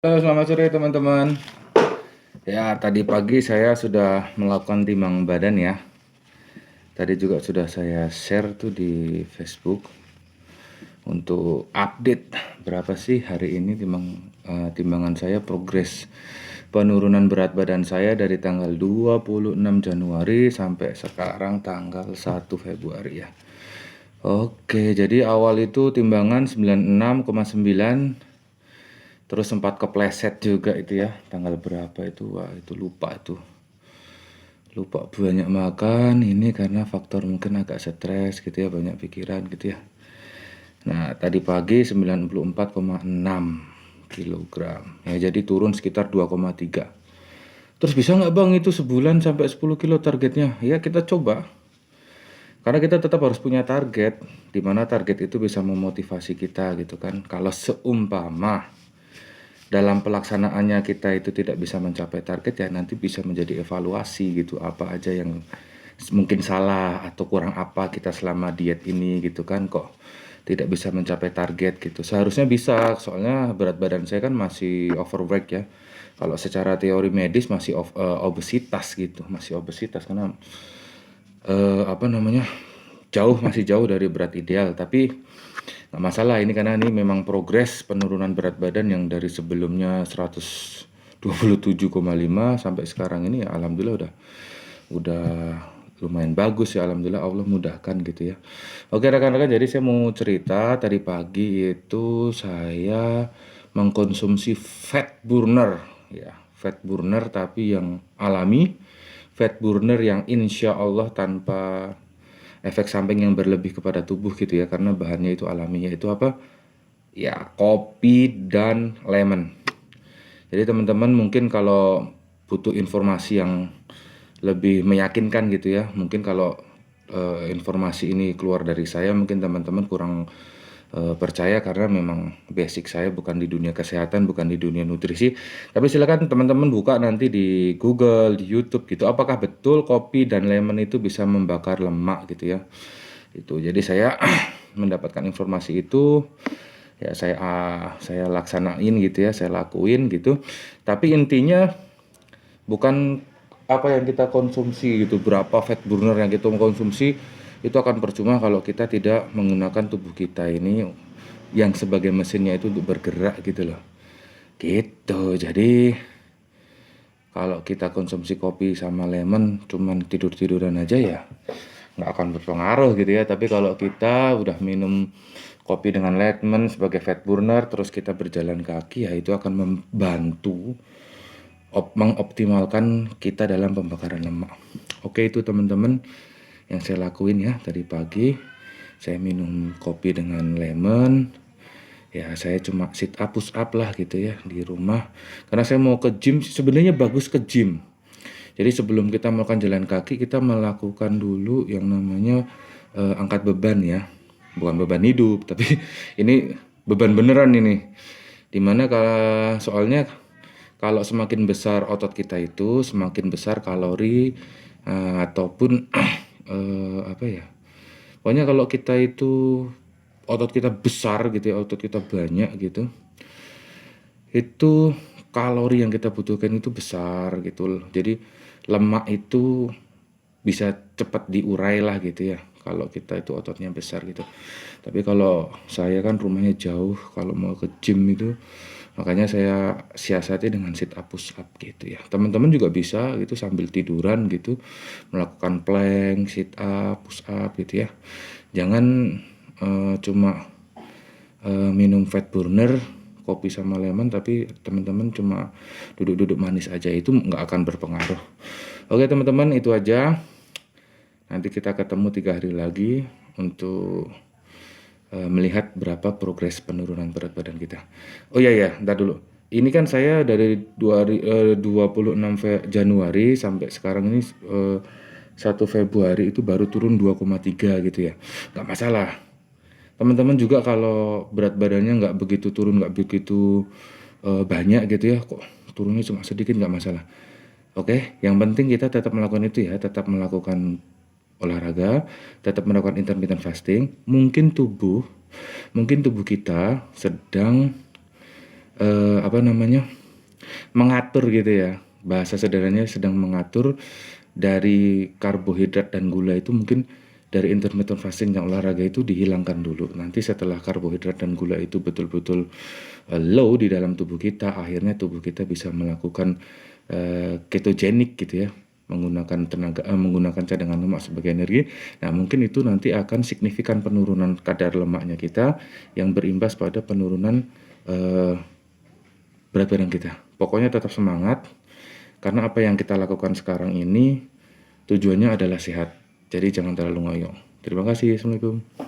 Halo, selamat sore teman-teman. Ya, tadi pagi saya sudah melakukan timbang badan ya. Tadi juga sudah saya share tuh di Facebook untuk update berapa sih hari ini timbangan saya, progres penurunan berat badan saya dari tanggal 26 Januari sampai sekarang tanggal 1 Februari ya. Oke, jadi awal itu timbangan 96,9. Terus sempat kepleset juga itu ya, tanggal berapa itu, wah itu lupa itu. Lupa banyak makan, ini karena faktor mungkin agak stres gitu ya, banyak pikiran gitu ya. Nah, tadi pagi 94,6 kilogram. Ya, jadi turun sekitar 2,3. Terus bisa nggak bang itu sebulan sampai 10 kilo targetnya? Ya kita coba. Karena kita tetap harus punya target, di mana target itu bisa memotivasi kita gitu kan. Kalau seumpama dalam pelaksanaannya kita itu tidak bisa mencapai target, ya nanti bisa menjadi evaluasi gitu, apa aja yang mungkin salah atau kurang apa kita selama diet ini gitu kan, kok tidak bisa mencapai target gitu. Seharusnya bisa, soalnya berat badan saya kan masih overweight ya. Kalau secara teori medis masih obesitas gitu, masih obesitas karena masih jauh dari berat ideal. Tapi nggak masalah ini, karena ini memang progres penurunan berat badan yang dari sebelumnya 127,5 sampai sekarang ini ya alhamdulillah udah lumayan bagus ya, alhamdulillah, Allah mudahkan gitu ya. Oke rekan-rekan, jadi saya mau cerita tadi pagi itu saya mengkonsumsi fat burner ya, fat burner tapi yang alami, fat burner yang insya Allah tanpa efek samping yang berlebih kepada tubuh gitu ya, karena bahannya itu alaminya itu apa ya, kopi dan lemon. Jadi teman-teman mungkin kalau butuh informasi yang lebih meyakinkan gitu ya, mungkin kalau informasi ini keluar dari saya mungkin teman-teman kurang percaya, karena memang basic saya bukan di dunia kesehatan, bukan di dunia nutrisi. Tapi silakan teman-teman buka nanti di Google, di YouTube gitu, apakah betul kopi dan lemon itu bisa membakar lemak gitu ya. Itu jadi saya mendapatkan informasi itu ya, saya laksanain gitu ya, saya lakuin gitu. Tapi intinya bukan apa yang kita konsumsi gitu, berapa fat burner yang kita konsumsi itu akan percuma kalau kita tidak menggunakan tubuh kita ini yang sebagai mesinnya itu untuk bergerak gitu loh. Gitu. Jadi kalau kita konsumsi kopi sama lemon cuman tidur-tiduran aja ya nggak akan berpengaruh gitu ya. Tapi kalau kita udah minum kopi dengan lemon sebagai fat burner, terus kita berjalan kaki, ya itu akan membantu mengoptimalkan kita dalam pembakaran lemak. Oke, itu teman-teman yang saya lakuin ya tadi pagi. Saya minum kopi dengan lemon. Ya saya cuma sit up, push up lah gitu ya di rumah. Karena saya mau ke gym, sebenarnya bagus ke gym. Jadi sebelum kita melakukan jalan kaki, kita melakukan dulu yang namanya angkat beban ya. Bukan beban hidup, tapi ini beban beneran ini. Dimana kalau soalnya kalau semakin besar otot kita itu, semakin besar kalori ataupun apa ya. Pokoknya kalau kita itu otot kita besar gitu ya, otot kita banyak gitu, itu kalori yang kita butuhkan itu besar gitu. Jadi lemak itu bisa cepat diurai lah gitu ya kalau kita itu ototnya besar gitu. Tapi kalau saya kan rumahnya jauh, kalau mau ke gym itu makanya saya siasati dengan sit up, push up gitu ya. Teman-teman juga bisa gitu sambil tiduran gitu melakukan plank, sit up, push up gitu ya. Jangan cuma minum fat burner, kopi sama lemon, tapi teman-teman cuma duduk-duduk manis aja, itu nggak akan berpengaruh. Oke teman-teman, itu aja. Nanti kita ketemu 3 hari lagi untuk melihat berapa progres penurunan berat badan kita. Oh iya ya, ntar dulu. Ini kan saya dari 26 Januari sampai sekarang ini 1 Februari itu baru turun 2,3 gitu ya. Nggak masalah. Teman-teman juga kalau berat badannya nggak begitu turun, nggak begitu banyak gitu ya, kok turunnya cuma sedikit, nggak masalah. Oke, yang penting kita tetap melakukan itu ya, tetap melakukan olahraga, tetap melakukan intermittent fasting. Mungkin tubuh kita sedang mengatur gitu ya, bahasa sederhananya sedang mengatur dari karbohidrat dan gula itu mungkin dari intermittent fasting yang olahraga itu dihilangkan dulu. Nanti setelah karbohidrat dan gula itu betul-betul low di dalam tubuh kita, akhirnya tubuh kita bisa melakukan ketogenik gitu ya, menggunakan cadangan lemak sebagai energi. Nah, mungkin itu nanti akan signifikan penurunan kadar lemaknya kita yang berimbas pada penurunan berat badan kita. Pokoknya tetap semangat, karena apa yang kita lakukan sekarang ini tujuannya adalah sehat. Jadi jangan terlalu ngoyo. Terima kasih. Assalamualaikum.